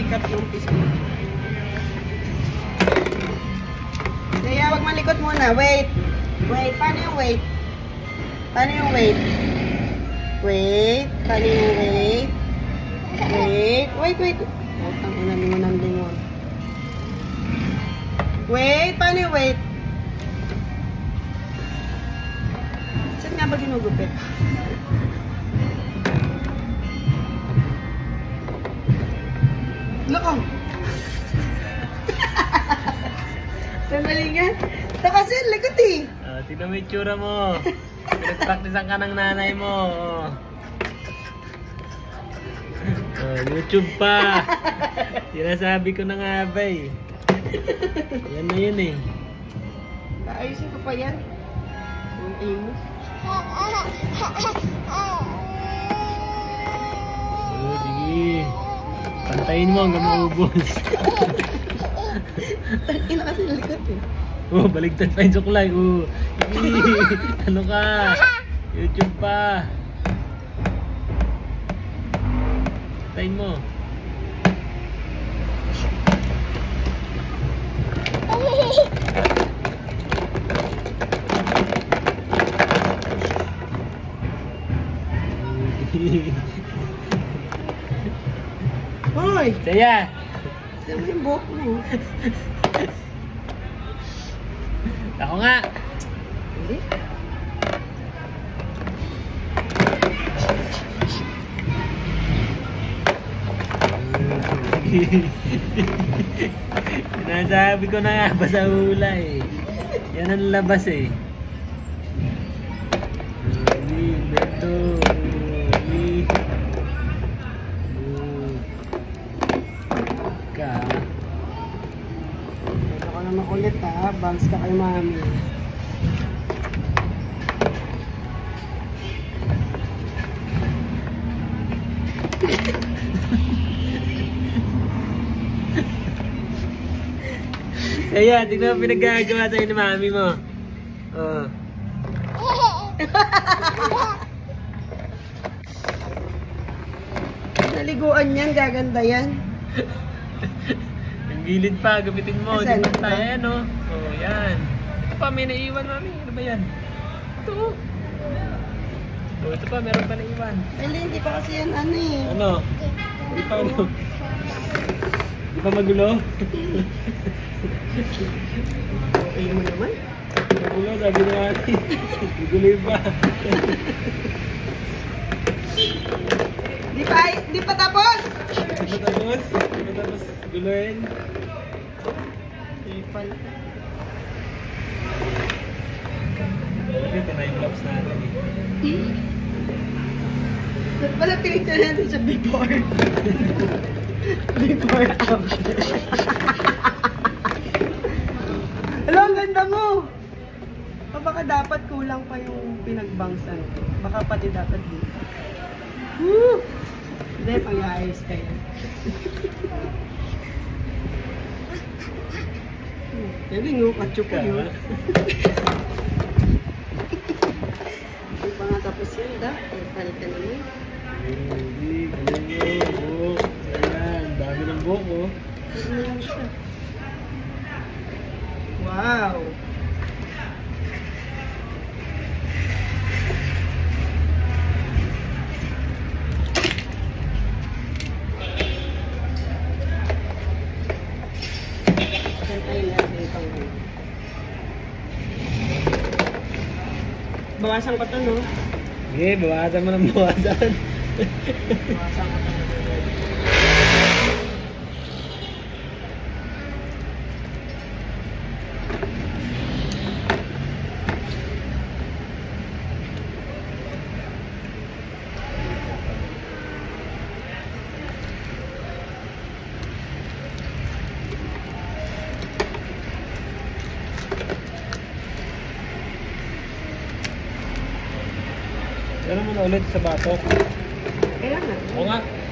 Cut yung piso. Kaya wag malikot muna. Wait. Wait. Paano yung wait? Paano yung wait? Wait. Paano yung wait? Wait. Wait, wait. Oh, tangina, lingon. Wait. Paano yung wait? Saan nga ba ginugupit? Loko! Sandali nga. Ito kasi, lagot eh. Tignan mo yung tsura mo. Pinag-practicean ka ng nanay mo. YouTube pa. Sinasabi ko na nga ba eh. Yan na yun eh. Ayusin ko pa yan. Ang imo. Sige. Pantayin mo hanggang maubos. Tangina kasi lagot eh. Baligtad pa yung suklay. Ano ka? YouTube pa. Pantayin mo. Hoy! Saya! Saan mo yung buhok mo? Ako nga! Hindi? Sinasabi ko na nga ba sa hula eh. Yan ang labas eh. Beto. Ka. Ito ka naman ulit ha. Bangs ka kay mami. Kaya, tignan mo pinagagawa sa'yo ni mami mo. Naliguan yan, gaganda yan. Ang gilid pa, gamitin mo. Asan? Di ba tayo, yan o. Yan. Ito pa, may naiwan mami. Ano ba yan? Ito. Ito pa, meron pa naiwan. Hindi pa kasi yan ano eh. Ano? Hindi pa ano? Hindi pa magulo? Okay mo naman. Magulo, sabi na natin. Magulo ba? Di pa tapos! Hindi pa tapos? Hindi pa tapos guluhin? Ipal. Ito na yung gloves natin eh. Ba't pala pinicture natin sa before? Before after. Hello, ang ganda mo! O baka dapat kulang pa yung pinagbangsan ko. Baka pati dapat dito. Woo! Hindi, pang-iayos ka yan. Sabi nga, katso ko yun. Hindi pa nga tapos yun, da. Ipal ka naman. Hindi, galing mo. Buhok. Ayan, dami ng buhok oh. Ano lang siya? Wow! Bawasan ko to, no? Sige, bawasan mo ng bawasan. Bawasan ko to. Gano'n mo na ulit sa batok. Kaya nga. Oo nga.